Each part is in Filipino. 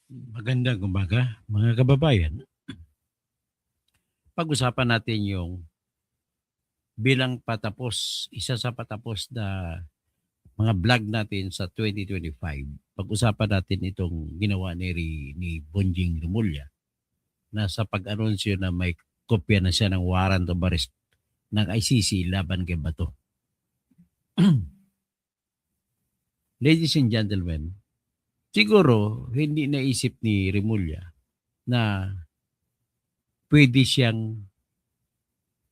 Magandang umaga, mga kababayan. Pag-usapan natin yung bilang patapos, isa sa patapos na mga vlog natin sa 2025. Pag-usapan natin itong ginawa ni Bonjing Lumulya na sa pag-anunsyo na may kopya na siya ng warrant of arrest ng ICC laban kay Bato. Ladies and gentlemen, siguro hindi naisip ni Rimulya na pwede siyang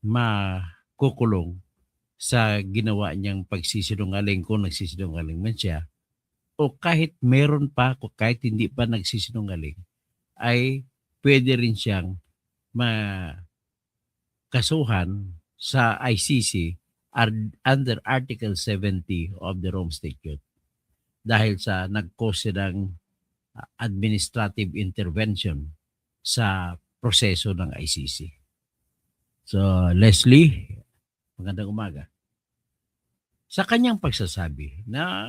makukulong sa ginawa niyang pagsisinungaling kung nagsisinungaling man siya o kahit meron pa o kahit hindi pa nagsisinungaling ay pwede rin siyang makasuhan sa ICC under Article 70 of the Rome Statute dahil sa nag-cause ng administrative intervention sa proseso ng ICC. So, Leslie, magandang umaga. Sa kanyang pagsasabi na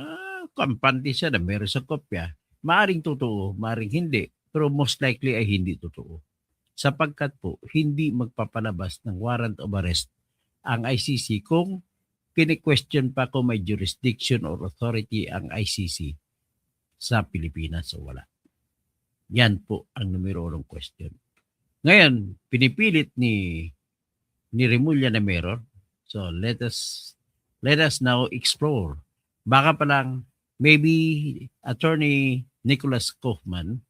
kampante siya na meron sa kopya, maaring totoo, maaring hindi, pero most likely ay hindi totoo. Sapagkat po, hindi magpapalabas ng warrant of arrest ang ICC kung kini-question pa kung may jurisdiction or authority ang ICC sa Pilipinas o wala. Yan po ang numero unong question. Ngayon, pinipilit ni Rimulya na meron. So let us now explore. Baka pa lang maybe Attorney Nicholas Kaufman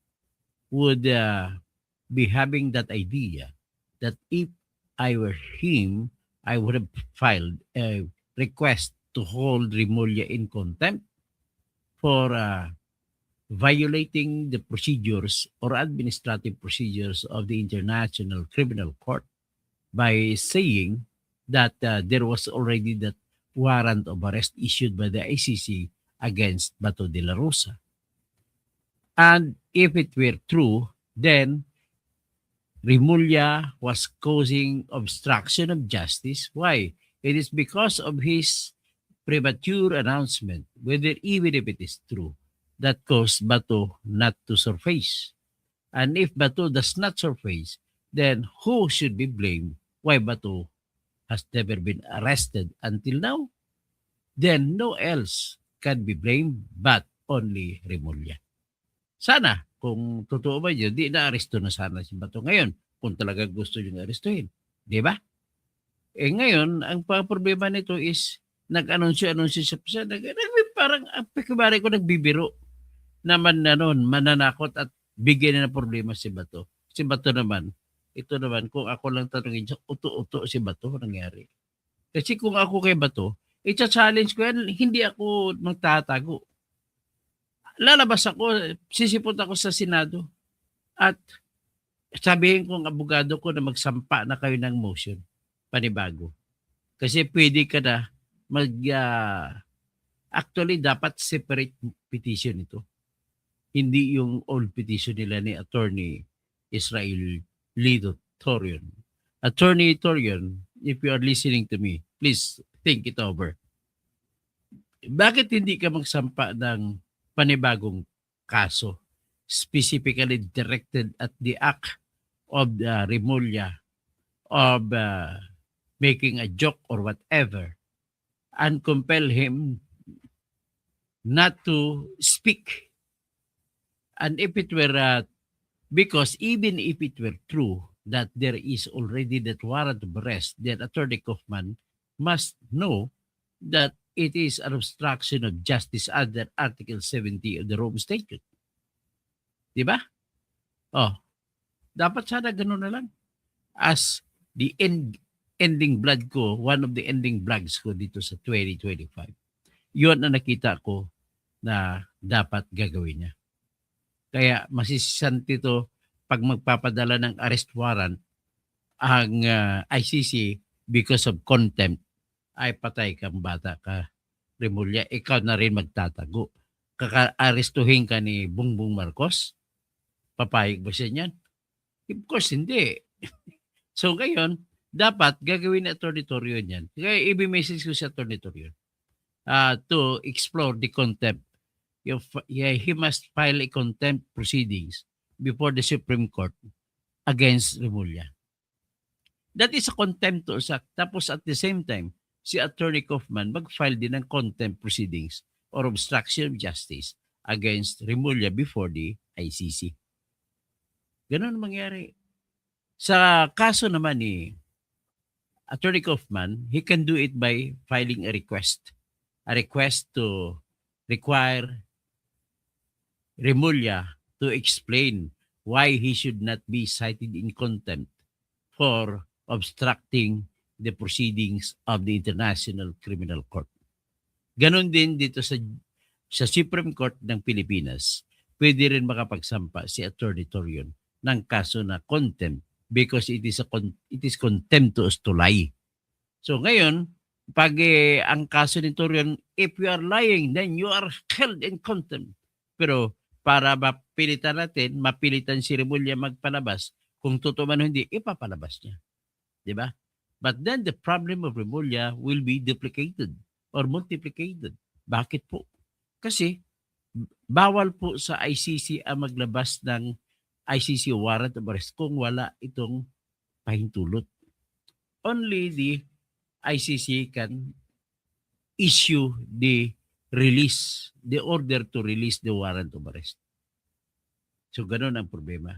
would be having that idea that if I were him, I would have filed a request to hold Rimulya in contempt for violating the procedures or administrative procedures of the International Criminal Court by saying that there was already that warrant of arrest issued by the ICC against Bato de la Rosa. And if it were true, then Rimulya was causing obstruction of justice. Why? It is because of his premature announcement, whether even if it is true, that caused Bato not to surface. And if Bato does not surface, then who should be blamed? Why Bato has never been arrested until now? Then no else can be blamed but only Rimulya. Sana, kung totoo ba yun, di na-aresto na sana si Bato ngayon kung talaga gusto niyong arestuhin. Di ba? Eh ngayon, ang problema nito is nag-anunsyo siya, parang pikibari ko nagbibiro naman na noon, mananakot at bigyan na ng problema si Bato. Si Bato naman, ito naman, kung ako lang tanongin siya, uto-uto si Bato nangyari. Kasi kung ako kay Bato, i-challenge ko yan, hindi ako magtatago. Lalabas ako, sisipot ako sa Senado at sabihin kong abogado ko na magsampa na kayo ng motion, panibago. Kasi pwede ka na actually dapat separate petition ito. Hindi yung old petition nila ni Attorney Israel Lido Torion. Attorney Torion, if you are listening to me, please think it over. Bakit hindi ka magsampa ng panibagong kaso specifically directed at the act of Rimulya of making a joke or whatever and compel him not to speak? And if it were, because even if it were true that there is already that warrant of arrest, then Attorney Kaufman must know that it is an obstruction of justice under Article 70 of the Rome Statute. Diba? Oh, dapat sana ganun na lang. As the ending vlog ko, one of the ending vlogs ko dito sa 2025, yun ang nakita ko na dapat gagawin niya. Kaya masisisanti to pag magpapadala ng arrest warrant ang ICC because of contempt, ay patay kang bata ka, Rimulya. Ikaw na rin magtatago. Kaka-arestuhin ka ni Bongbong Marcos? Papayag ba siya niyan? Of course, hindi. So ngayon, dapat gagawin ni Atty. Torion yan. Kaya i-message ko si Atty. Torion to explore the contempt he must file a contempt proceedings before the Supreme Court against Remulla. That is a contemptuous act. Tapos at the same time, si Attorney Kaufman mag-file din ng contempt proceedings or obstruction of justice against Remulla before the ICC. Ganun ang mangyari. Sa kaso naman ni Attorney Kaufman, he can do it by filing a request. A request to require Remulla to explain why he should not be cited in contempt for obstructing the proceedings of the International Criminal Court. Ganon din dito sa Supreme Court ng Pilipinas, pwede rin makapagsampa si Attorney Torion ng kaso na contempt because it is contemptuous to lie. So ngayon, pag ang kaso ni Torion, if you are lying, then you are held in contempt. Pero para mapilitan si Remulla magpalabas, kung totoo man o hindi, ipapalabas niya. Diba? But then the problem of Remulla will be duplicated or multiplicated. Bakit po? Kasi bawal po sa ICC ang maglabas ng ICC warrant of arrest kung wala itong pahintulot. Only the ICC can issue the order to release the warrant of arrest. So ganun ang problema.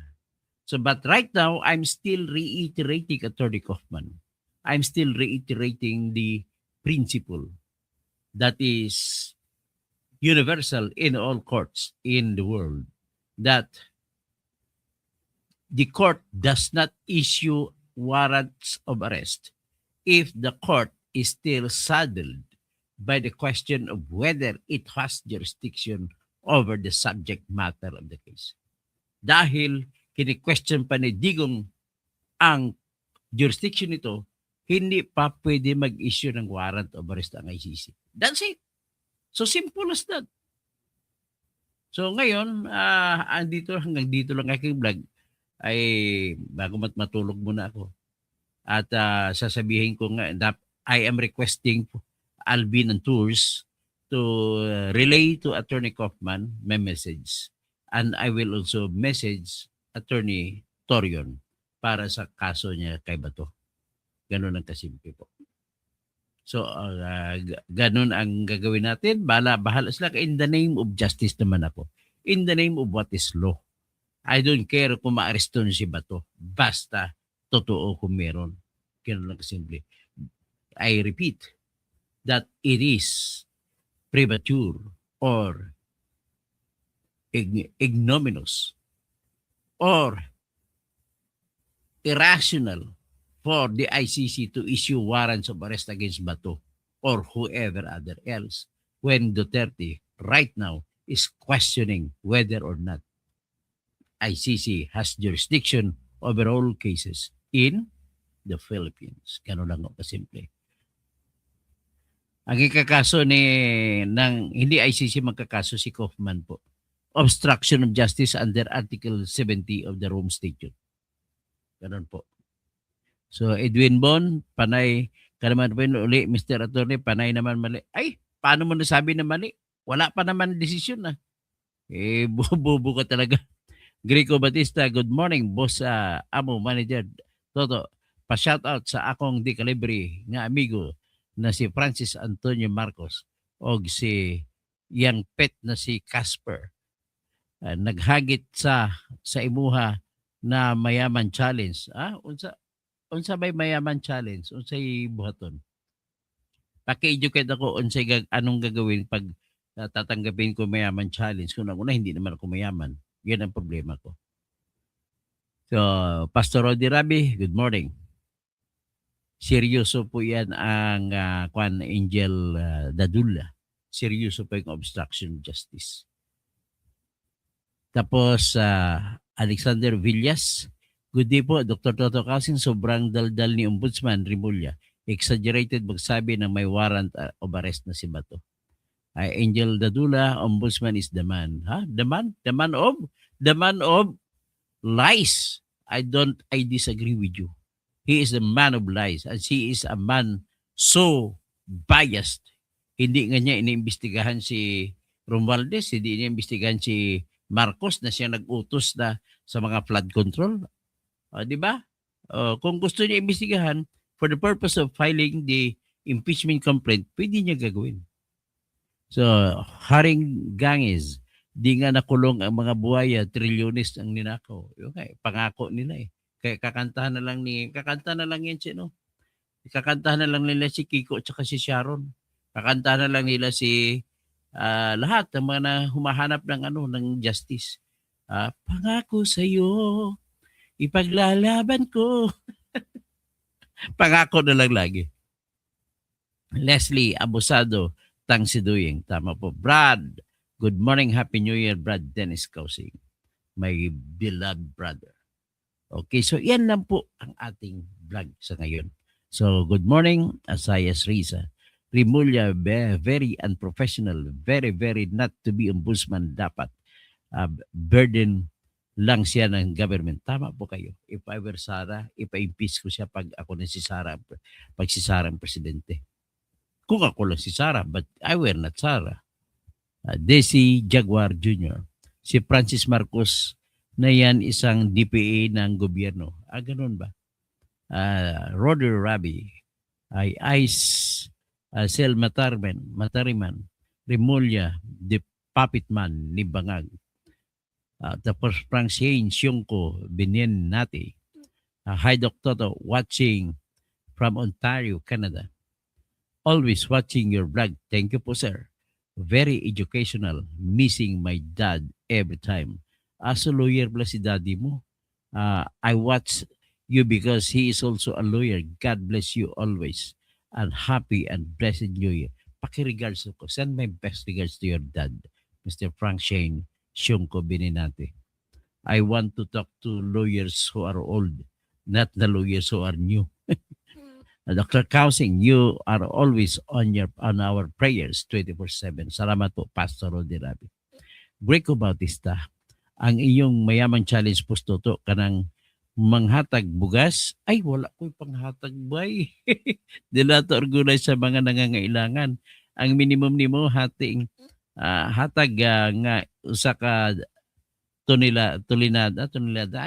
So but right now, I'm still reiterating, Attorney Kaufman, I'm still reiterating the principle that is universal in all courts in the world, that the court does not issue warrants of arrest if the court is still saddled by the question of whether it has jurisdiction over the subject matter of the case. Dahil kini-question pa ni Digong ang jurisdiction nito, hindi pa pwede mag-issue ng warrant of arrest ang ICC. That's it. So simple as that. So ngayon, hanggang dito lang aking vlog. Ay bago matulog muna ako. At sasabihin ko nga that I am requesting Alvin and Tours to relay to Attorney Kaufman my message. And I will also message Attorney Torion para sa kaso niya kay Bato. Ganun ang kasimple po. So, ganun ang gagawin natin. Bahala sila. In the name of justice naman ako. In the name of what is law. I don't care kung maaresto na si Bato. Basta, totoo kung meron. Ganun ang kasimple. I repeat that it is premature or ignominious or irrational for the ICC to issue warrants of arrest against Bato or whoever other else when Duterte right now is questioning whether or not ICC has jurisdiction over all cases in the Philippines. Ganun lang ako kasimple. Ang ikakaso hindi ICC magkakaso si Kaufman po. Obstruction of justice under Article 70 of the Rome Statute. Ganun po. So, Edwin Bon, panay ka naman po uli, Mr. Attorney, panay naman mali. Ay, paano mo nasabi na mali? Wala pa naman desisyon na. Bubo ka talaga. Greco Batista, good morning, boss Amo Manager. Toto, pa-shoutout sa akong di kalibre nga amigo na si Francis Antonio Marcos o si yang pet na si Casper. Naghagit sa imuha na mayaman challenge. Unsa bay mayaman challenge? Unsay buhaton? Paki-educate ako unsay anong gagawin pag tatanggapin ko mayaman challenge. Kung una hindi naman ako mayaman. Yan ang problema ko. So, Pastor Rodi Rabi, good morning. Seryoso po yan ang Angel Dadula. Seryoso po yung obstruction of justice. Tapos, Alexander Villas, good day po, Dr. Toto Kasing, sobrang daldal ni Ombudsman Remulla. Exaggerated magsabi na may warrant of arrest na si Bato. Angel Dadula, Ombudsman is the man. The man of lies. I disagree with you. He is the man of lies and he is a man so biased. Hindi nga niya iniimbestigahan si Romualdez, hindi niya imbestigahan si Marcos na siya nag-utos na sa mga flood control. Di ba? Kung gusto niya imbestigahan for the purpose of filing the impeachment complaint, pwede niya gagawin. So, Haring Gangis, di nga nakulong ang mga buhaya, trilyones ang ninakaw. Yung pangako nila eh. Kaya kakanta na lang yan si no? Kakantahan na lang nila si Kiko at si Sharon. Kakantahan na lang nila si lahat ng mga na humahanap ng ng justice. Pangako sa iyo, ipaglalaban ko. Pangako na lang lagi. Leslie Abusado, Tang Siduying. Tama po. Brad, good morning. Happy New Year, Brad Dennis Kausing. My beloved brother. Okay, so yan lang po ang ating vlog sa ngayon. So, good morning, Asayas Riza. Rimulya, very unprofessional, very, very not to be ombudsman dapat. Burden lang siya ng government. Tama po kayo. If I were Sara, ipa-impeach ko siya pag ako na si Sara ang presidente. Kung ako lang si Sara, but I were not Sara. Desi Jaguar Jr. Si Francis Marcos na yan isang DPA ng gobyerno. Ganun ba? Roder Rabi, ay Ice, Sel Matariman, Rimulya, the puppet man ni Bangag. Tapos Francine Sionco, Binyen Nati. Hi Doc Toto, watching from Ontario, Canada. Always watching your vlog. Thank you po, sir. Very educational. Missing my dad every time. As a lawyer pala si daddy mo. I watch you because he is also a lawyer. God bless you always. And happy and blessed New Year. Paki-regards ko. Send my best regards to your dad, Mr. Frank Shane Sionco Bininati. I want to talk to lawyers who are old, not the lawyers who are new. Dr. Kausing, you are always on our prayers 24/7. Salamat po, Pastor Rodi Rabi. Greco Bautista, ang iyong mayamang challenge posto to kanang manghatag bugas, ay wala ko'y panghatag bay. Dila to organize sa mga nangangailangan. Ang minimum nimo hating hatag nga usa ka tulinada,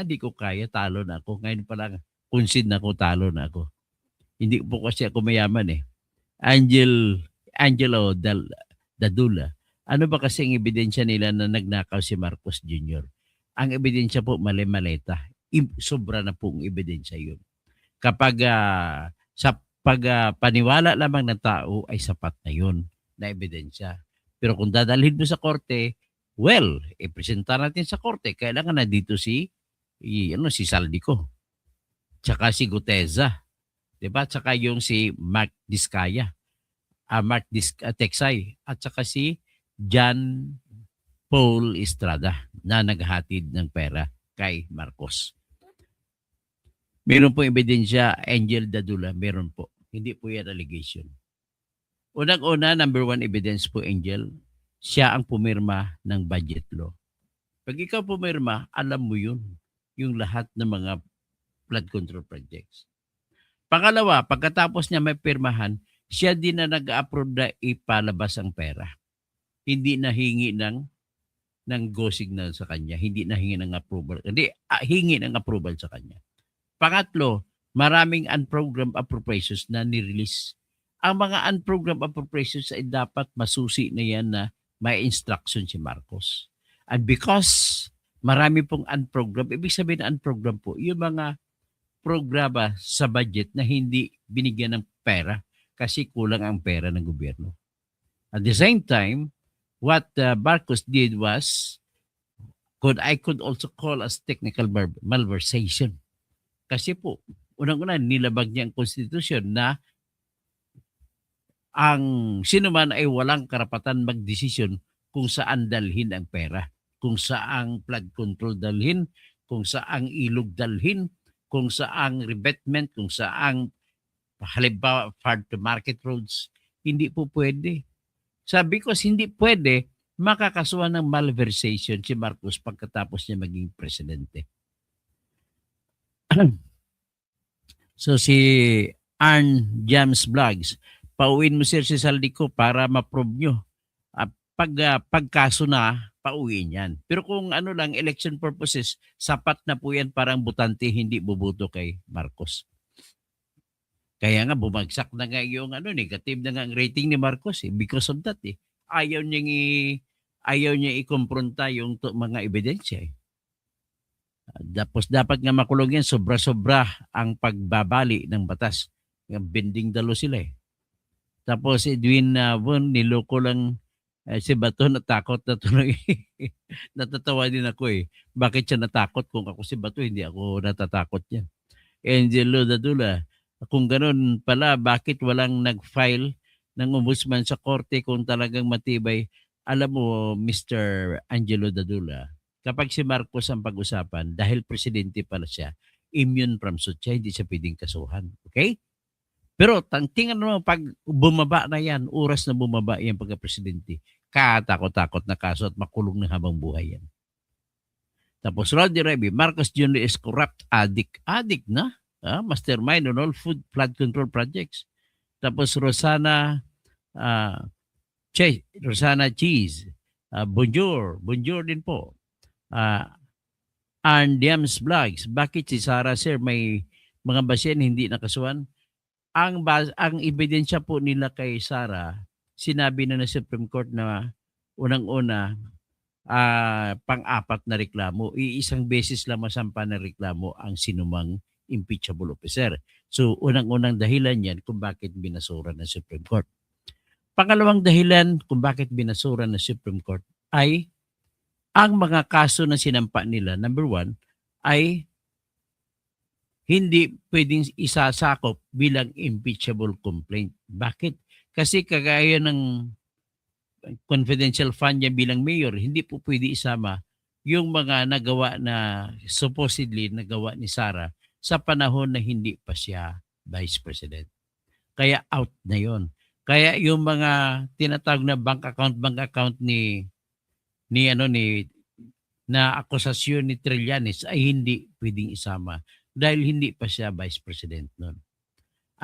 di ko kaya, talo na ako. Ngayon pa lang, concede na ako, talo na ako. Hindi po kasi ako mayaman eh. Angelo Dadula, ano ba kasi ang ebidensya nila na nagnakaw si Marcos Jr.? Ang ebidensya po, mali-maleta. Sobra na pong ebidensya yun. Kapag sa pagpaniwala lamang ng tao ay sapat na yun na ebidensya. Pero kung dadalhin mo sa korte, well, ipresenta natin sa korte. Kailangan na dito si Saldico. Tsaka si Guteza. Diba? Tsaka yung si Mark Diskaya. Teksay. At tsaka si John Paul Estrada na naghatid ng pera kay Marcos. Meron po ebidensya, Angel Dadula. Meron po. Hindi po yan allegation. Unang-una, number one evidence po, Angel, siya ang pumirma ng budget law. Pag ikaw pumirma, alam mo yun. Yung lahat ng mga flood control projects. Pangalawa, pagkatapos niya may pirmahan, siya din na nag-approve na ipalabas ang pera. Hindi nahingi ng go signal sa kanya. Hindi nahingi ng approval. Hindi, hingi ng approval sa kanya. Pangatlo, maraming unprogrammed appropriations na nirelease. Ang mga unprogrammed appropriations ay dapat masusi na yan na may instruction si Marcos. And because marami pong unprogrammed, ibig sabihin na unprogrammed po, yung mga programa sa budget na hindi binigyan ng pera kasi kulang ang pera ng gobyerno. At the same time, what Marcos did was, I could also call as technical malversation. Kasi po, unang-una, nilabag niya ang konstitusyon na ang sino man ay walang karapatan magdesisyon kung saan dalhin ang pera, kung saang flood control dalhin, kung saang ilog dalhin, kung saang revetment, kung saang halimbawa farm to market roads. Hindi po pwede. Sabi ko, hindi pwede, makakasuhan ng malversation si Marcos pagkatapos niya maging presidente. So si Arn James Vlogs, pauwiin mo sir si Saldico para ma-prove nyo. pagkaso na, pauwiin yan. Pero kung ano lang, election purposes, sapat na po yan parang butante hindi boboto kay Marcos. Kaya nga bumagsak na nga yung negative na nga ang rating ni Marcos because of that eh. Ayaw niya ikumpronta yung mga ebidensya eh. Tapos dapat nga makulong yan, sobra-sobra ang pagbabali ng batas. Bending dalo sila eh. Tapos Edwin Von, niloko lang si Bato, natakot na tuloy. Natatawa din ako eh. Bakit siya natakot? Kung ako si Bato, hindi ako natatakot yan. Angelo Dadula, kung ganun pala, bakit walang nag-file ng ombudsman sa korte kung talagang matibay? Alam mo, Mr. Angelo Dadula, kapag si Marcos ang pag-usapan, dahil presidente pala siya, immune from suit siya, hindi siya pwedeng kasuhan. Okay? Pero tingnan mo, pag bumaba na yan, oras na bumaba yan pagka-presidente, katakot-takot na kaso at makulong na habang buhay yan. Tapos Rodney Reby, Marcos Jr. is corrupt addict. Addict na? Mastermind on all food flood control projects. Tapos Rosana Cheese. Bonjour din po. Diams Vlogs, bakit si Sara sir may mga basyan hindi nakasuhan? Ang ebidensya po nila kay Sara, sinabi na ng Supreme Court na unang-una, pang-apat na reklamo, iisang beses lang masampa ng reklamo ang sinumang impeachable officer. So, unang-unang dahilan yan kung bakit binasura ng Supreme Court. Pangalawang dahilan kung bakit binasura ng Supreme Court ay ang mga kaso na sinampa nila, number one, ay hindi pwedeng isasakop bilang impeachable complaint. Bakit? Kasi kagaya ng confidential fund niya bilang mayor, hindi po pwede isama yung mga nagawa na supposedly nagawa ni Sara sa panahon na hindi pa siya vice president. Kaya out na yon. Kaya yung mga tinatawag na bank account ni na akusasyon ni Trillanes ay hindi pwedeng isama dahil hindi pa siya vice president noon.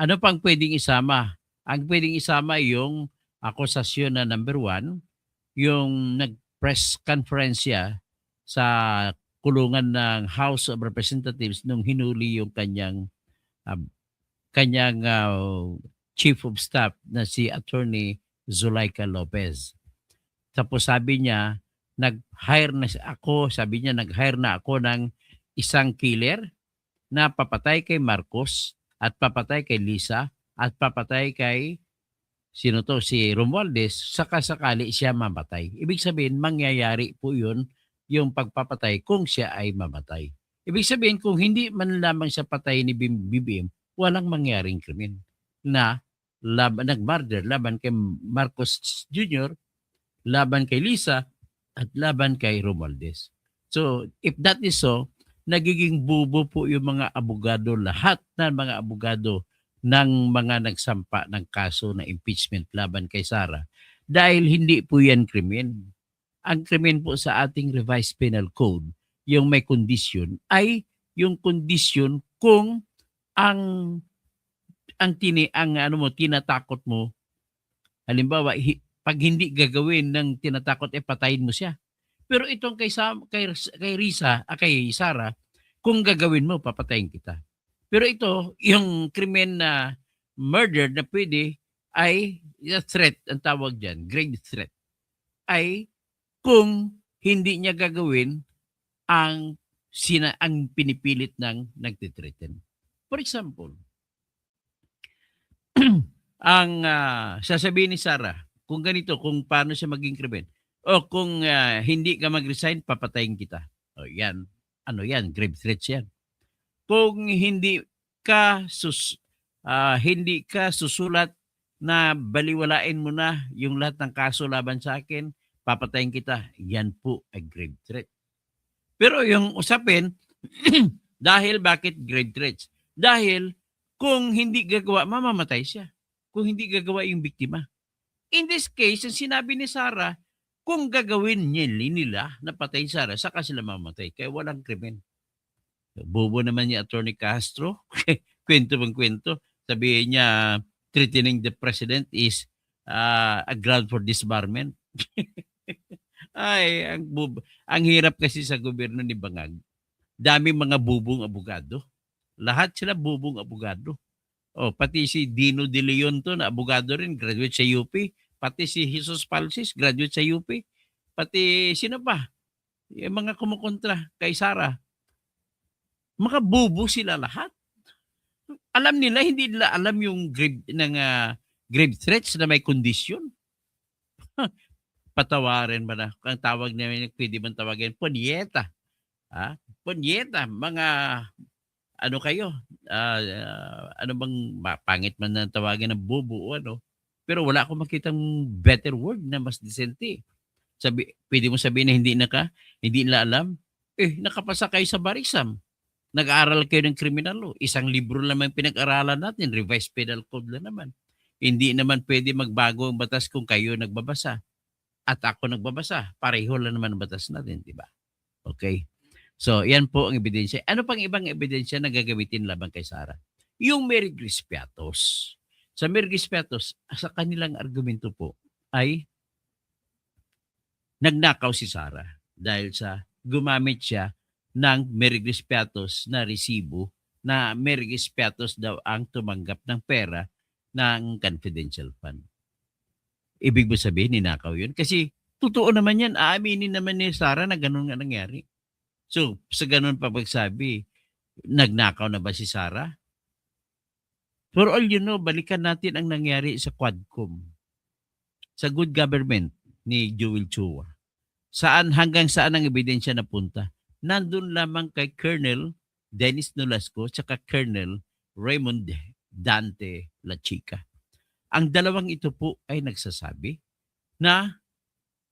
Ano pang pwedeng isama? Ang pwedeng isama yung akusasyon na number one, yung nag-press conference siya sa kulungan ng House of Representatives nung hinuli yung kanyang chief of staff na si Attorney Zulaika Lopez. Tapos sabi niya, nag-hire na ako ng isang killer na papatay kay Marcos at papatay kay Lisa at papatay kay si Romualdez, sakali siya mamatay. Ibig sabihin, mangyayari po yun yung pagpapatay kung siya ay mamatay. Ibig sabihin, kung hindi man lamang siya patay ni BBM, walang mangyaring krimen na nag-murder laban kay Marcos Jr., laban kay Lisa, at laban kay Romualdez. So, if that is so, nagiging bubo po yung mga abogado, lahat ng mga abogado ng mga nagsampa ng kaso na impeachment laban kay Sara dahil hindi po yan krimen. Ang krimen po sa ating revised penal code, yung may condition, ay yung condition kung tinatakot mo, halimbawa, pag hindi gagawin ng tinatakot, patayin mo siya. Pero itong kay Sara, kung gagawin mo, papatayin kita. Pero ito, yung krimen na murder na pwede ay threat, ang tawag dyan, grave threat, ay kung hindi niya gagawin ang pinipilit ng nagtitreten. For example, ang sasabihin ni Sara, kung ganito, kung paano siya maging krimen, o kung hindi ka mag-resign, papatayin kita. O yan, grave threats yan. Kung hindi ka susulat na baliwalain mo na yung lahat ng kaso laban sa akin, papatayin kita. Yan po ay grave threat. Pero yung usapin, dahil bakit grave threats? Dahil kung hindi gagawa, mamamatay siya. Kung hindi gagawa yung biktima. In this case, ang sinabi ni Sara, kung gagawin nila na patay Sara, saka sila mamatay. Kaya walang krimen. Bobo naman ni Attorney Castro. Kwento bang kwento. Sabihin niya, threatening the president is a ground for disbarment. Ay, ang hirap kasi sa gobyerno ni Bangag. Daming mga bubong abogado. Lahat sila bubong abogado. Oh, pati si Dino De Leon to na abogado rin, graduate sa UP. Pati si Jesus Palsis, graduate sa UP. Pati sino pa? Yung mga kumukontra kay Sara. Mga bobo sila lahat. Alam nila, hindi nila alam yung grave threats na may kondisyon. Patawarin ba na? Ang tawag namin, pwede bang tawagin? Punyeta. Ha? Punyeta. Mga, ano kayo? Ano bang, pangit man na tawagin ng bobo o ano? Pero wala akong makitang better word na mas decente. Pwede mo sabihin na hindi nila alam. Nakapasa kayo sa Barisam. Nag-aaral kayo ng criminal law. Isang libro naman pinag-aralan natin, revised penal code lang naman. Hindi naman pwede magbago ang batas kung kayo nagbabasa at ako nagbabasa. Pareho lang naman ang batas natin, di ba? Okay. So, yan po ang ebidensya. Ano pang ibang ebidensya na gagamitin laban kay Sara? Yung Mary Grace Piatos. Sa Mary Grace Piatos, sa kanilang argumento po ay nagnakaw si Sara dahil sa gumamit siya ng Mary Grace Piatos na resibo na Mary Grace Piatos daw ang tumanggap ng pera ng confidential fund. Ibig mo sabihin, ninakaw yun? Kasi totoo naman yan. Aaminin naman ni Sara na ganun nga nangyari. So, sa ganun pa pagsabi, nagnakaw na ba si Sara? For all you know, balikan natin ang nangyari sa Quadcom. Sa good government ni Joel Chua. Hanggang saan ang ebidensya napunta? Nandun lamang kay Colonel Dennis Nolasco at Colonel Raymond Dante La Chica. Ang dalawang ito po ay nagsasabi na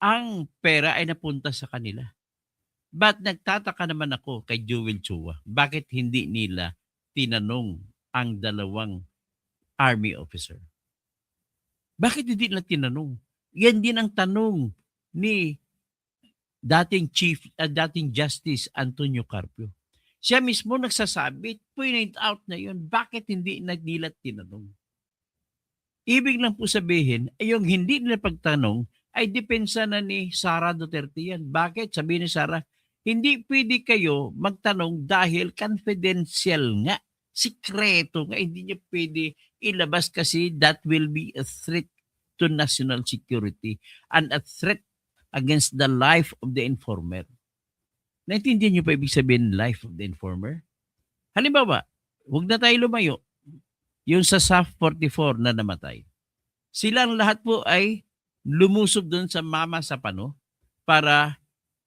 ang pera ay napunta sa kanila. But nagtataka naman ako kay Joel Chua, bakit hindi nila tinanong ang dalawang army officer? Bakit hindi nila tinanong? Yan din ang tanong ni dating Justice Antonio Carpio. Siya mismo nagsasabi, point out na yun, bakit hindi nila tinanong? Ibig lang po sabihin, yung hindi nila pagtanong ay depensa na ni Sara Duterte yan. Bakit? Sabi ni Sara, hindi pwede kayo magtanong dahil confidential nga. Sikreto nga. Hindi niya pwede ilabas kasi that will be a threat to national security and a threat against the life of the informer. Naintindihan niyo pa ibig sabihin life of the informer? Halimbawa, huwag na tayo lumayo. Yung sa SAF 44 na namatay. Silang lahat po ay lumusob doon sa Mama Sapano para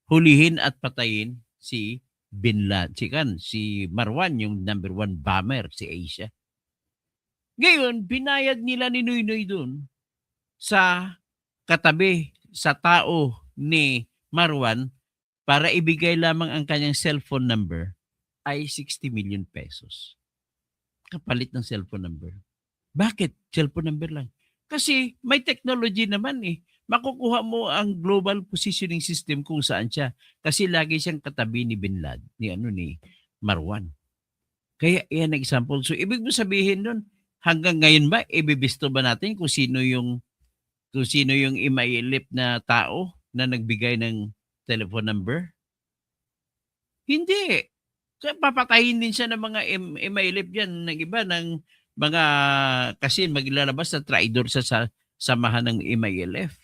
hulihin at patayin si Bin Laden, si Marwan, yung number 1 bomber, si Asia. Ngayon, binayad nila ni Noynoy doon sa katabi, sa tao ni Marwan para ibigay lamang ang kanyang cellphone number ay 60 million pesos. Kapalit ng cellphone number. Bakit? Cellphone number lang. Kasi may technology naman eh. Makukuha mo ang global positioning system kung saan siya. Kasi lagi siyang katabi ni Bin Laden, ni Marwan. Kaya yan ang example. So ibig mo sabihin nun, hanggang ngayon ba, ibibisto ba natin kung sino yung imailip na tao na nagbigay ng telephone number? Hindi. Papatayin din siya ng mga imailip yan ng iba ng mga kasi maglalabas na traidor sa samahan ng MILF.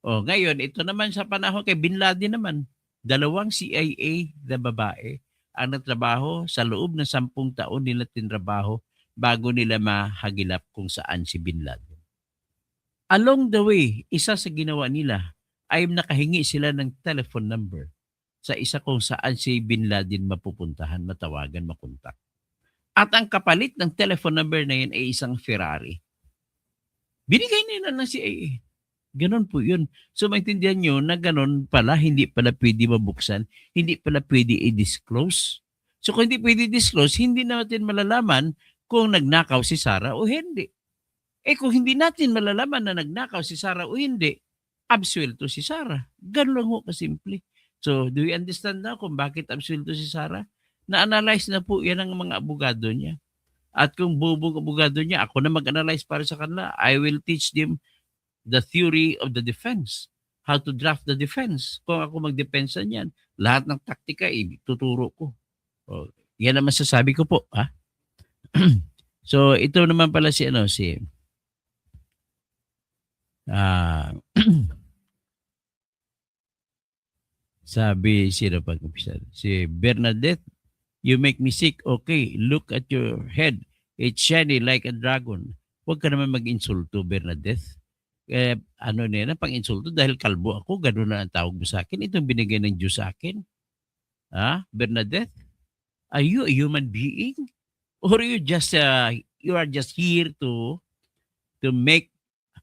O ngayon, ito naman sa panahon kay Bin Laden naman, 2 CIA na babae ang nagtrabaho sa loob ng 10 taon nila tinrabaho bago nila mahagilap kung saan si Bin Laden. Along the way, isa sa ginawa nila ay nakahingi sila ng telephone number sa isa kung saan si Bin Laden mapupuntahan, matawagan, makontak. At ang kapalit ng telephone number na yun ay isang Ferrari. Binigay nila ng CIA. Ganon po yun. So maintindihan nyo na ganon pala, hindi pala pwede mabuksan, hindi pala pwede i-disclose. So kung hindi pwede i-disclose, hindi natin malalaman kung nagnakaw si Sara o hindi. Kung hindi natin malalaman na nagnakaw si Sara o hindi, absuelto si Sara. Ganon lang ho kasimple. So, do you understand na kung bakit absuelto si Sara? Na-analyze na po yan ng mga abogado niya. At kung bubong abogado niya, ako na mag-analyze para sa kanila. I will teach them the theory of the defense, how to draft the defense. Kung ako magdepensa niyan, lahat ng taktika ituturo ko. Oh, yan ang masasabi ko po, ha? So ito naman pala si ah sabi sino pa si Bernadette, you make me sick. Okay, look at your head. It's shiny like a dragon. Huwag ka naman mag-insulto, Bernadette. Ano nila, pang-insulto dahil kalbo ako, gano'n na ang tawag mo sa akin. Itong binigay ng Diyos sa akin. Ha, Bernadette? Are you a human being? Or you are just here to make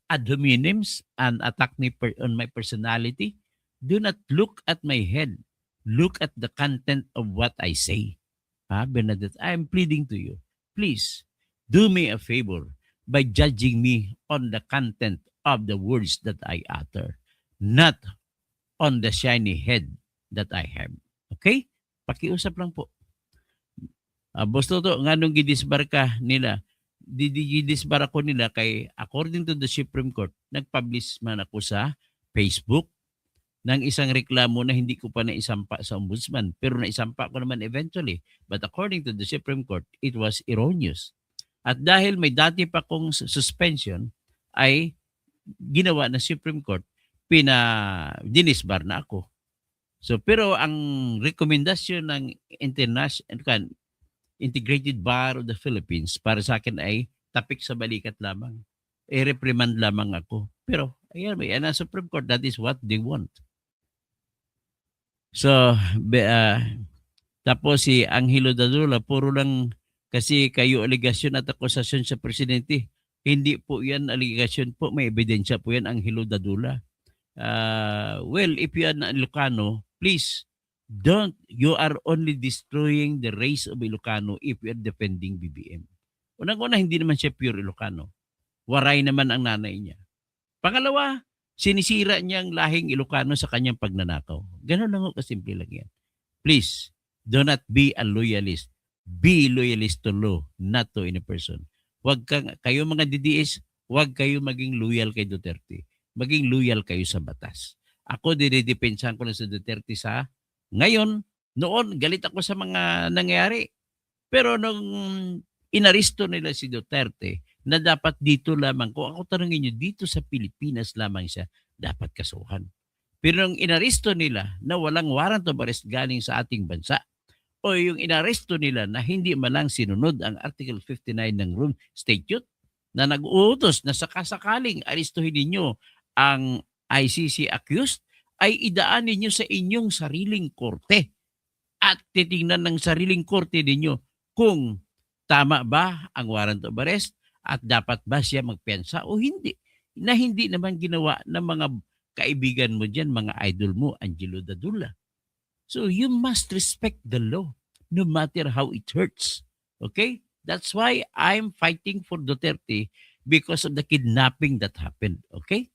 ad hominems and attack me on my personality? Do not look at my head. Look at the content of what I say. Bernadette, I am pleading to you. Please, do me a favor by judging me on the content of the words that I utter, not on the shiny head that I have. Okay? Pakiusap lang po. Bosto to, nga nung gidisbar ka nila, gidisbar ako nila kay according to the Supreme Court, nag-publish man ako sa Facebook ng isang reklamo na hindi ko pa naisampa sa ombudsman. Pero naisampa ko naman eventually. But according to the Supreme Court, it was erroneous. At dahil may dati pa kong suspension, ay ginawa na Supreme Court, dinisbar na ako. So, pero ang rekomendasyon ng Integrated Bar of the Philippines para sa akin ay tapik sa balikat lamang. Reprimand lamang ako. Pero, ayan, ang Supreme Court, that is what they want. So, tapos si Angelo Dadula, puro lang kasi kayo aligasyon at akusasyon sa presidente. Hindi po yan aligasyon po, may ebidensya po yan, Angelo Dadula. Well, if you are na Ilocano, please, you are only destroying the race of Ilocano if you are defending BBM. Unang-una, hindi naman siya pure Ilocano. Waray naman ang nanay niya. Pangalawa, sinisira niyang lahing Ilocano sa kanyang pagnanakaw. Ganun lang o kasimple lang yan. Please, do not be a loyalist. Be loyalist to law, not to any person. Kayo mga DDS, huwag kayo maging loyal kay Duterte. Maging loyal kayo sa batas. Ako, didepensahan ko na sa Duterte sa ngayon. Noon, galit ako sa mga nangyari. Pero nung inaristo nila si Duterte, na dapat dito lamang, kung ako tanongin nyo, dito sa Pilipinas lamang siya dapat kasuhan. Pero nung inaristo nila na walang warrant of arrest galing sa ating bansa, o yung inaristo nila na hindi malang sinunod ang Article 59 ng Rome Statute, na nag-uutos na sakasakaling aristuhin ninyo ang ICC accused, ay idaan ninyo sa inyong sariling korte at titingnan ng sariling korte ninyo kung tama ba ang warrant of arrest at dapat ba siya magpiyansa o hindi. Na hindi naman ginawa ng mga kaibigan mo dyan, mga idol mo, Angelo Dadula. So you must respect the law no matter how it hurts. Okay? That's why I'm fighting for Duterte because of the kidnapping that happened. Okay?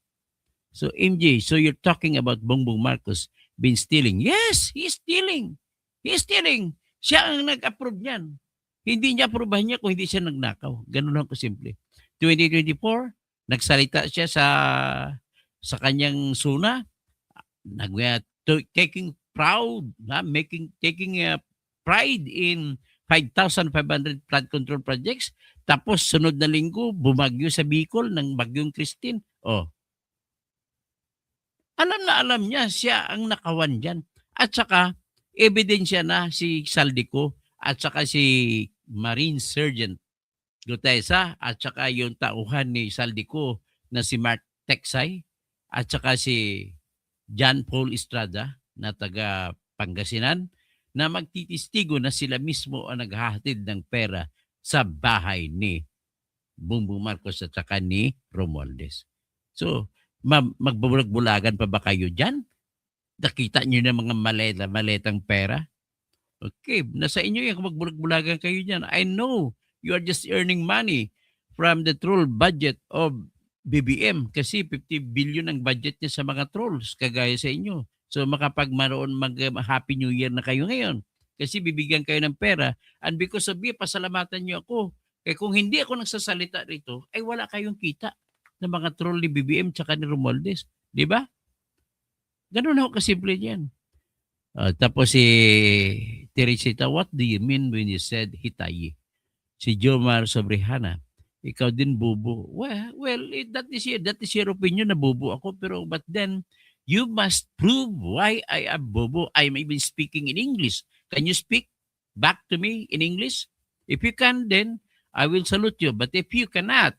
So MJ, so you're talking about Bongbong Marcos been stealing. Yes, he's stealing. He's stealing. Siya ang nag-approve niyan. Hindi niya aprobahan niya kung hindi siya nagnakaw. Ganun lang ko simple. 2024, nagsalita siya sa kanyang suna, taking pride in 5,500 flood control projects. Tapos sunod na linggo, bumagyo sa Bicol ng bagyong Christine. Oh. Alam niya, siya ang nakawan dyan. At saka, ebidensya na si Saldico at saka si Marine Sergeant Gutesa at saka yung tauhan ni Saldico na si Mark Texay at saka si John Paul Estrada na taga Pangasinan na magtitistigo na sila mismo ang naghahatid ng pera sa bahay ni Bongbong Marcos at saka ni Romualdez. So, magbubulag-bulagan pa ba kayo dyan? Nakita nyo na mga maletang pera? Okay, nasa inyo yan kung magbulag-bulagan kayo dyan. I know you are just earning money from the troll budget of BBM kasi 50 billion ang budget niya sa mga trolls kagaya sa inyo. So makapagmaroon mag-Happy New Year na kayo ngayon kasi bibigyan kayo ng pera and because of you, pasalamatan niyo ako. Kaya kung hindi ako nagsasalita rito, ay wala kayong kita. ng mga troll ni BBM tsaka ni Romualdez. Di ba? Ganun ako kasimple yan. Tapos si Teresita, what do you mean when you said hitayi? Si Jomar Sobrehana, ikaw din bubo. That is your opinion na bubo ako. Pero but then, you must prove why I am bubo. I'm even speaking in English. Can you speak back to me in English? If you can, then I will salute you. But if you cannot,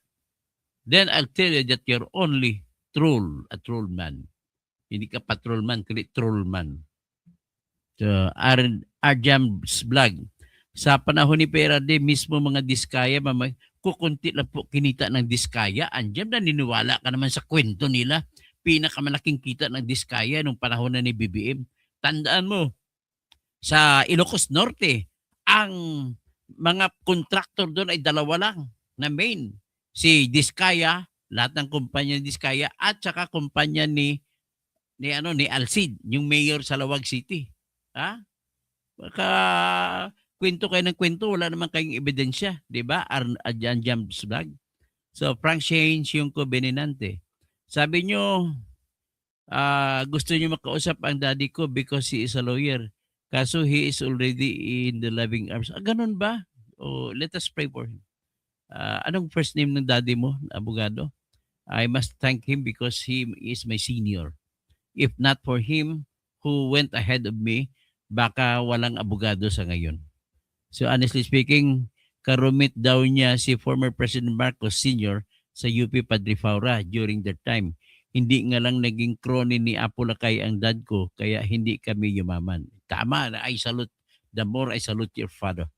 then I'll tell you that you're only a troll man. Hindi ka patrol man, kundi troll man. So, Arjam's vlog. Sa panahon ni Perade, mismo mga diskaya, kukunti lang po kinita ng diskaya. Andiyan, naniniwala ka naman sa kwento nila. Pinakamalaking kita ng diskaya nung panahon na ni BBM. Tandaan mo, sa Ilocos Norte, ang mga contractor doon ay dalawa lang na main. Si Diskaya, lahat ng kumpanya ni Diskaya, at saka kumpanya ni Alcid, yung mayor sa Lawag City. Ha? Baka kwento kayo ng kwento, wala naman kayong ebidensya, di ba? James vlog. So, Frank Shane, yung Beninante. Sabi nyo, gusto nyo makausap ang daddy ko because he is a lawyer. Kaso he is already in the loving arms. Ganun ba? Let us pray for him. Anong first name ng daddy mo, abogado? I must thank him because he is my senior. If not for him who went ahead of me, baka walang abogado sa ngayon. So honestly speaking, karumit daw niya si former President Marcos Sr. sa UP Padre Faura during that time. Hindi nga lang naging crony ni Apo Lakay ang dad ko, kaya hindi kami yumaman. Tama, I salute, the more I salute your father.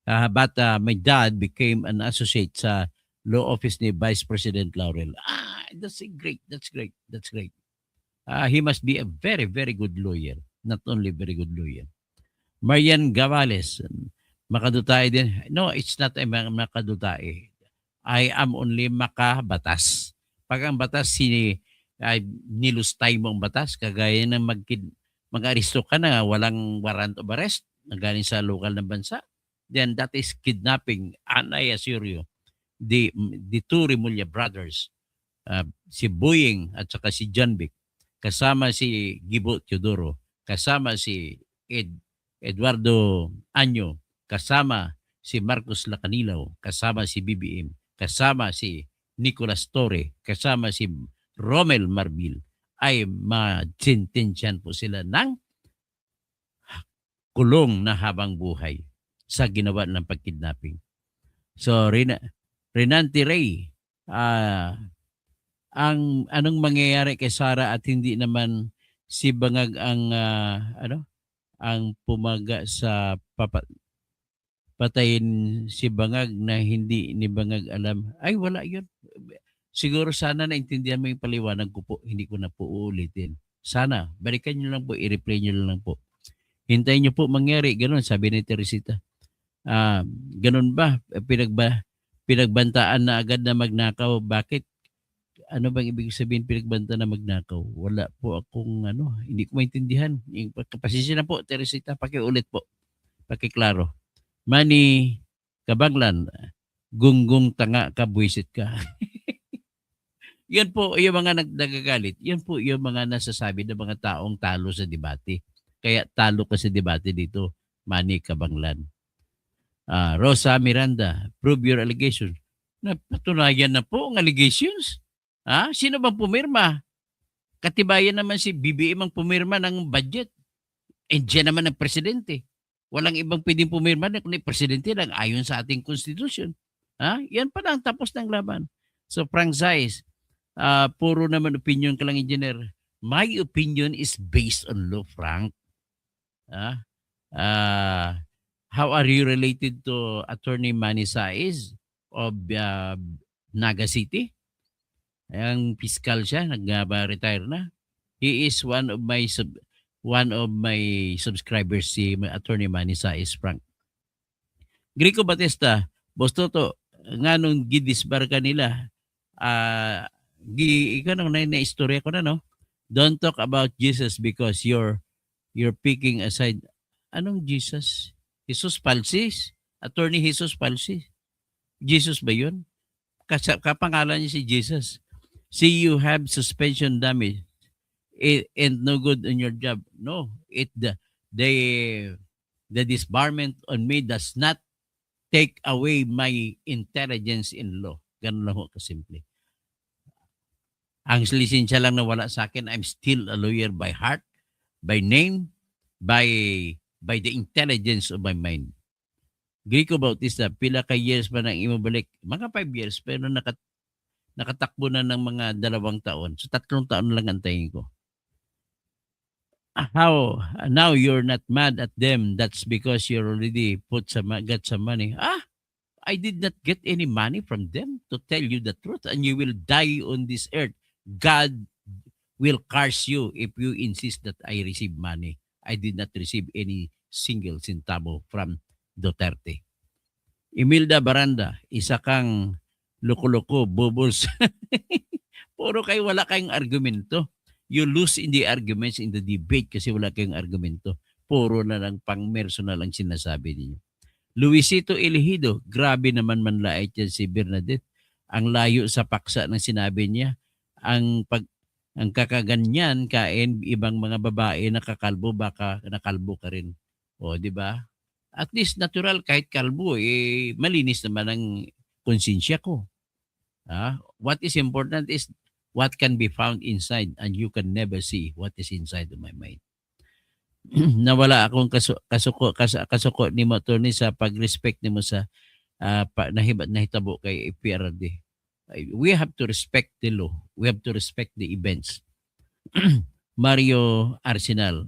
But my dad became an associate sa law office ni Vice President Laurel. That's great. He must be a very, very good lawyer. Not only very good lawyer. Marian Gavales, makadutay din. No, it's not a makadutay. I am only makabatas. Pag ang batas nilustay mo ang batas, kagaya ng mag-aristo ka na walang warrant of arrest na galing sa lokal na bansa, then that is kidnapping. And I assure you, the two Remulla brothers, si Boying at saka si John Vic, kasama si Gibo Teodoro, kasama si Eduardo Anyo, kasama si Marcos Lacanilaw, kasama si BBM, kasama si Nicolas Torre, kasama si Romel Marbil, ay ma-sentensyan po sila ng kulong na habang buhay sa ginawa ng pagkidnapping. So, Renante Ray, ang anong mangyayari kay Sara at hindi naman si Bangag ang ang pumaga sa patayin si Bangag na hindi ni Bangag alam. Ay, wala yun. Siguro sana naintindihan mo yung paliwanag ko po. Hindi ko na po uulitin. Sana, balikan nyo lang po, i-replay nyo lang po. Hintayin nyo po mangyari. Ganon, sabi ni Teresita. Ganon ba? Pinagbantaan na agad na magnakaw. Bakit? Ano bang ibig sabihin pinagbanta na magnakaw? Wala po akong hindi ko maintindihan. Pasensya na po, Teresita, pakiulit po. Pakiklaro. Mani Kabanglan, gunggong tanga ka, buwisit ka. Yan po yung mga nagagalit. Yan po yung mga nasasabi ng mga taong talo sa debate. Kaya talo ka sa debate dito, Mani Kabanglan. Rosa Miranda, prove your allegations. Napatunayan na po ang allegations. Sino bang pumirma? Katibayan naman si BBM ang pumirma ng budget. Diyan naman ang presidente. Walang ibang pwedeng pumirma kundi presidente lang ayon sa ating constitution. Yan pa lang tapos ng laban. So Frank Zais, puro naman opinion ka lang, engineer. My opinion is based on law, Frank. How are you related to Attorney Manny Saiz of Naga City? Ang fiscal siya, nag-retire na. He is one of my subscribers, si Attorney Manny Saiz, Frank. Grico Batista, Bostoto, nga nung gidisbar ka nila, ikaw nang na-istorya ko na, no? Don't talk about Jesus because you're picking aside. Anong Jesus? Jesus Palsis? Attorney Jesus Palsis? Jesus ba yun? Kapangalan niya si Jesus. See, you have suspension damage and no good on your job. No, the the disbarment on me does not take away my intelligence in law. Ganun lang ho kasimple. Ang lisensya lang na wala sa akin, I'm still a lawyer by heart, by name, by the intelligence of my mind. Greco Bautista, pila ka years pa nang imabalik? Mga 5 years, pero nakatakbo na ng mga 2 taon. So 3 taon lang antayin ko. How now you're not mad at them? That's because you already got some money. I did not get any money from them, to tell you the truth, and you will die on this earth. God will curse you if you insist that I receive money. I did not receive any single centavo from Duterte. Imelda Baranda, isa kang loko-loko, bubos. Puro kayo, wala kayong argumento. You lose in the arguments, in the debate, kasi wala kayong argumento. Puro na lang pang-merso na lang sinasabi ninyo. Luisito Elegido, grabe naman manlait yan si Bernadette. Ang layo sa paksa ng sinabi niya. Ang kakaganyan kain ibang mga babae nakakalbo, baka nakalbo ka rin. O, di ba? At least natural, kahit kalbo, malinis naman ang konsensya ko. What is important is what can be found inside, and you can never see what is inside of my mind. Nawala akong kasuko ni mo, Tony, sa pag-respect ni mo sa nahitabo kay PRD. We have to respect the law. We have to respect the events. Mario Arsenal.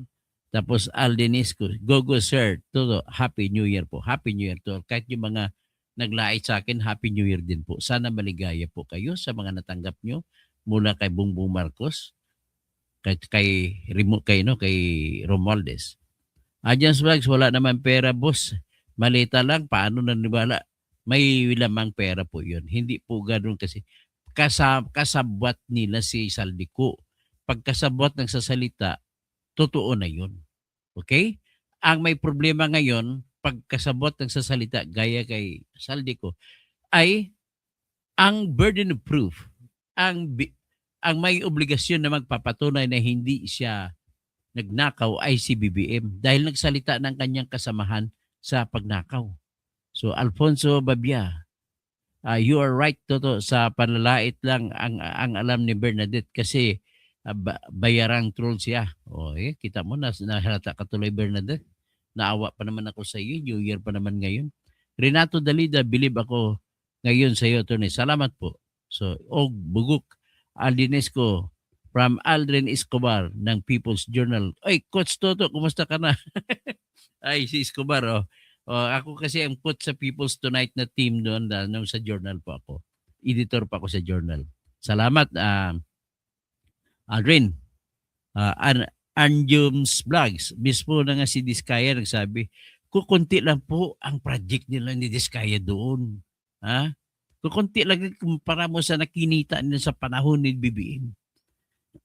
Tapos Aldenisco. Go sir. Todo. Happy New Year po. Happy New Year to. Kahit yung mga naglait sa akin, Happy New Year din po. Sana maligaya po kayo sa mga natanggap nyo mula kay Bongbong Marcos, kay Romualdez. Agents Vlogs, wala naman pera, boss. Malita lang, paano naniwala? May lamang pera po yun. Hindi po ganoon kasi kasabwat nila si Saldico. Pagkasabwat ng sasalita, totoo na yun. Okay? Ang may problema ngayon, pagkasabwat ng sasalita, gaya kay Saldico, ay ang burden of proof, ang may obligasyon na magpapatunay na hindi siya nagnakaw ay si BBM dahil nagsalita ng kanyang kasamahan sa pagnakaw. So Alfonso Babia, you are right, Toto, sa panlalait lang ang alam ni Bernadette kasi bayarang troll siya. Kita mo na nahalata ka tuloy, Bernadette. Naawa pa naman ako sa iyo, New Year pa naman ngayon. Renato Dalida, believe ako ngayon sa iyo, Tony. Salamat po. So, Buguk Aldinesco from Aldrin Escobar ng People's Journal. Ay, Coach Toto, kumusta ka na? Ay, si Escobar, ako kasi ang coach sa People's Tonight na team doon nung sa journal po ako. Editor pa ako sa journal. Salamat, Aldrin. Anjums Vlogs, mismo na nga si Diskaya nagsabi, kukunti lang po ang project nila ni Diskaya doon. Kukunti lang kumpara mo sa nakinita nila sa panahon ni BBM.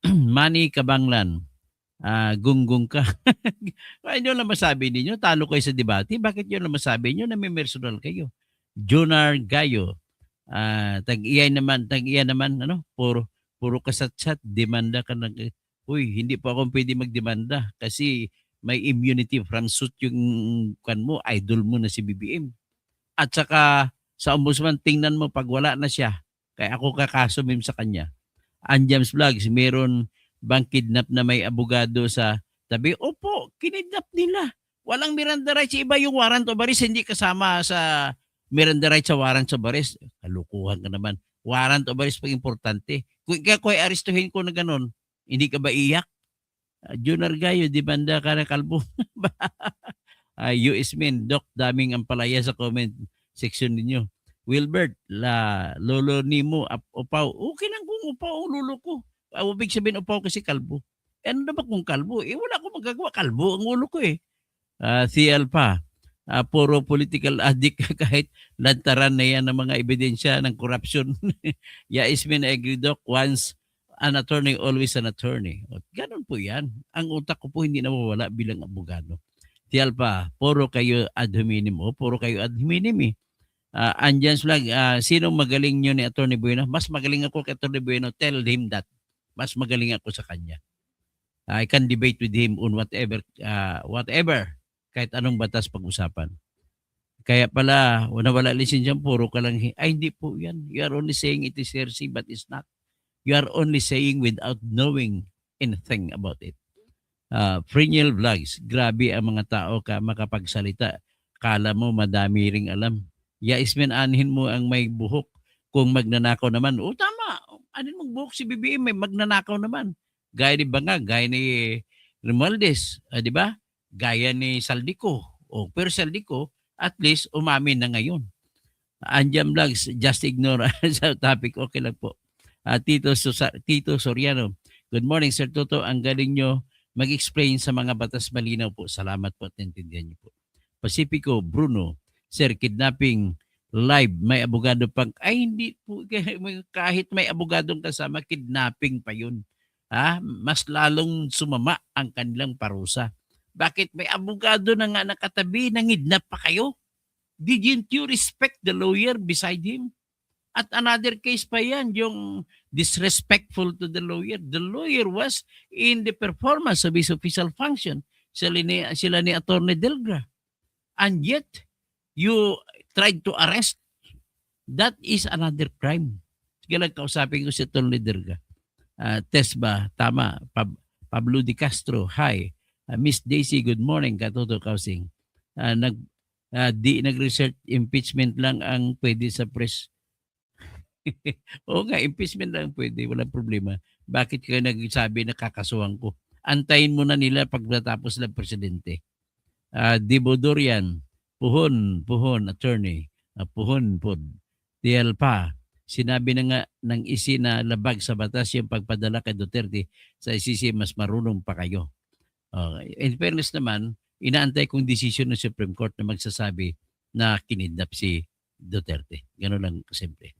Manny Kabanglan, gunggong ka. Ano lang masabi ninyo? Talo kayo sa debate. Bakit yun lang masabi nyo na may personal kayo? Jonar Gayo, tag-iyan naman, puro kasatsat, demanda ka ng... Uy, hindi pa ako pwede magdemanda kasi may immunity from suit yung mo, idol mo na si BBM. At saka sa ombudsman, tingnan mo pag wala na siya, kaya ako kakasumim sa kanya. Anjams Vlogs, meron bang kidnap na may abogado sa tabi? Opo, kinidnap nila. Walang Miranda rights. Iba yung warrant of arrest, hindi kasama sa Miranda rights sa warrant of arrest. Kalukuhan ka naman. Warrant of arrest pag importante. Kung arestuhin ko na ganun, hindi ka ba iyak? Junar Gayo, di banda ka na kalbo. US men, Doc, daming ang palaya sa comment section ninyo. Wilbert, lolo nimo, upaw. Okay lang kung upaw ang lolo ko. Ibig sabihin upaw kasi kalbo. Ano na ba kung kalbo? Wala akong magagawa. Kalbo ang ulo ko eh. Si Alpha, puro political addict kahit lantaran na yan ng mga ebidensya ng corruption. Ismen, agree, Doc, once an attorney, always an attorney. Ganon po yan. Ang utak ko po hindi nawawala bilang abogado. Si Alpha, puro kayo ad hominem. Puro kayo ad hominem eh. Anjan's Vlog, sino magaling nyo ni Atty. Bueno? Mas magaling ako kay Atty. Bueno. Tell him that. Mas magaling ako sa kanya. I can debate with him on whatever, kahit anong batas pag-usapan. Kaya pala, nawala lisensya, puro ka lang, ay hindi po yan. You are only saying it is heresy, but it's not. You are only saying without knowing anything about it. Frenial Vlogs, grabe ang mga tao ka makapagsalita. Kala mo madami ring alam. Yaismin, anhin mo ang may buhok. Kung magnanakaw naman, tama. Anin mong buhok si BBM, may magnanakaw naman. Gaya ni Banga, gaya ni Romualdez, di ba? Gaya ni Saldico. Pero Saldico, at least umamin na ngayon. Anjam Vlogs, just ignore sa topic. Okay lang po. Tito Soriano, good morning Sir Toto. Ang galing nyo mag-explain sa mga batas, malinaw po. Salamat po at naintindihan niyo po. Pacifico Bruno, Sir, kidnapping live, may abogado pang, ay hindi po, kahit may abogadong kasama, kidnapping pa yun. Mas lalong sumama ang kanilang parusa. Bakit may abogado na nga nakatabi, nangidnap pa kayo? Didn't you respect the lawyer beside him? At another case pa yan, yung disrespectful to the lawyer. The lawyer was in the performance of his official function. Sila ni Atty. Delgra. And yet, you tried to arrest. That is another crime. Sige lang, kausapin ko si Atty. Delga. Tesba, tama. Pablo Di Castro, hi. Miss Daisy, good morning. Katoto Kausing. Nag-research impeachment lang ang pwede sa press. Oo nga, impeachment lang pwede, walang problema. Bakit ka nagsabi na kakasuhan ko? Antayin mo na nila pagkatapos ng presidente. Dibodorian, puhon, attorney, puhon, TL pa. Sinabi na nga ng ICC na labag sa batas yung pagpadala kay Duterte. Sa ICC, mas marunong pa kayo. In fairness naman, inaantay kong desisyon ng Supreme Court na magsasabi na kinidnap si Duterte. Gano'n lang kasimple.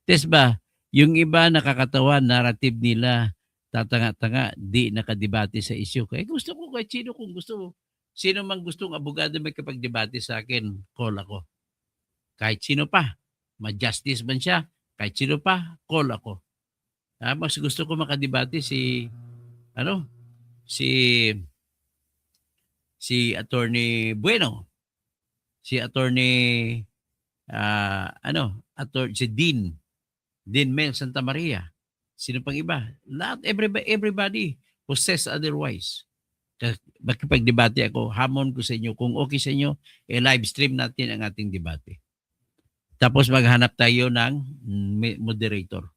Tesba, yung iba nakakatawa, narrative nila, tatanga-tanga, di nakadebate sa issue. Kaya gusto ko kahit sino kung gusto. Sino mang gustong abogado may kapag-debate sa akin, call ako. Kahit sino pa, ma-justice man siya, kahit sino pa, call ako. Mas gusto ko makadebate si Atty. Bueno, si Atty. Si Dean Mel Santa Maria. Sino pang iba? Lahat, everybody who says otherwise. Makipag-debate ako, hamon ko sa inyo. Kung okay sa inyo, live stream natin ang ating debate. Tapos maghanap tayo ng moderator.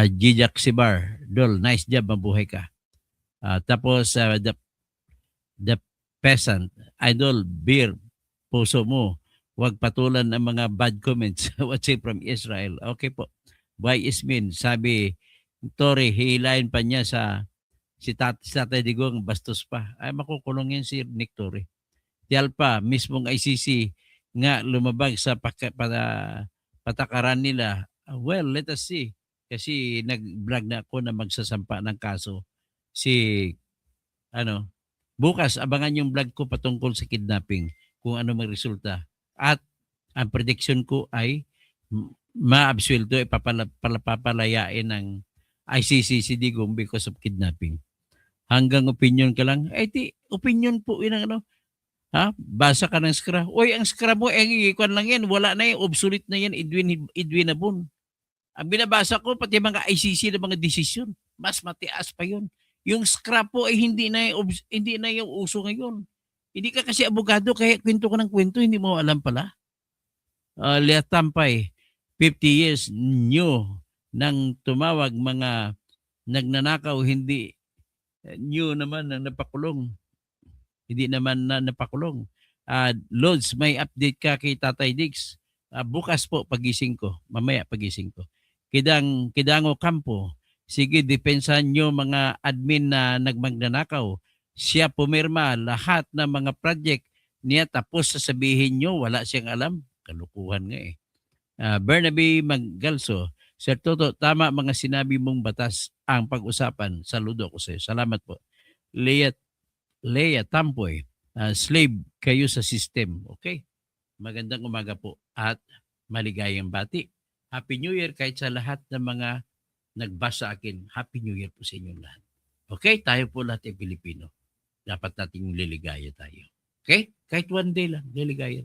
Jijak Sibar, Dol, nice job, mabuhay ka. Tapos the peasant, Idol, beer, puso mo. Huwag patulan ang mga bad comments. What's it from Israel? Okay po. Why Ismin, sabi, Tori, hihilain pa niya si Tatay Digong, bastos pa. Ay, makukulong yan si Nick Tori. Tiyal pa, mismong ICC nga lumabag sa patakaran nila. Well, let us see. Kasi nag-vlog na ako na magsasampa ng kaso. Bukas, abangan yung vlog ko patungkol sa kidnapping, kung ano magresulta. At ang prediction ko ay ma-absuelto, papalayain ng ICC si Digong because of kidnapping. Hanggang opinion ka lang, opinion po yun ang basa ka ng skra. Oy, ang skra mo, ikon lang yan, wala na yan, obsolete na yan, Edwin Abon. Ang binabasa ko, pati mga ICC na mga desisyon, mas matias pa yun. Yung skra po ay hindi na yung uso ngayon. Hindi ka kasi abogado, kaya kwento ka ng kwento, hindi mo alam pala. Lea Tampay, 50 years new nang tumawag mga nagnanakaw, hindi new naman na napakulong. Hindi naman na napakulong. Lods, may update ka kay Tatay Diggs. Bukas po pagising ko, mamaya pagising ko. Kidango Campo, sige, depensahan nyo mga admin na nagmagnanakaw. Siya pumirma lahat ng mga project niya, tapos sasabihin nyo wala siyang alam. Kalukuhan nga eh. Bernabe Maggalso, Sir Toto, tama mga sinabi mong batas ang pag-usapan. Saludo ko sa iyo. Salamat po. Lea Tampoy, slave kayo sa system. Okay? Magandang umaga po. At maligayang bati. Happy New Year kahit sa lahat ng mga nagbasa akin. Happy New Year po sa inyong lahat. Okay? Tayo po lahat ay Pilipino. Dapat nating liligaya tayo. Okay? Kahit one day lang, liligaya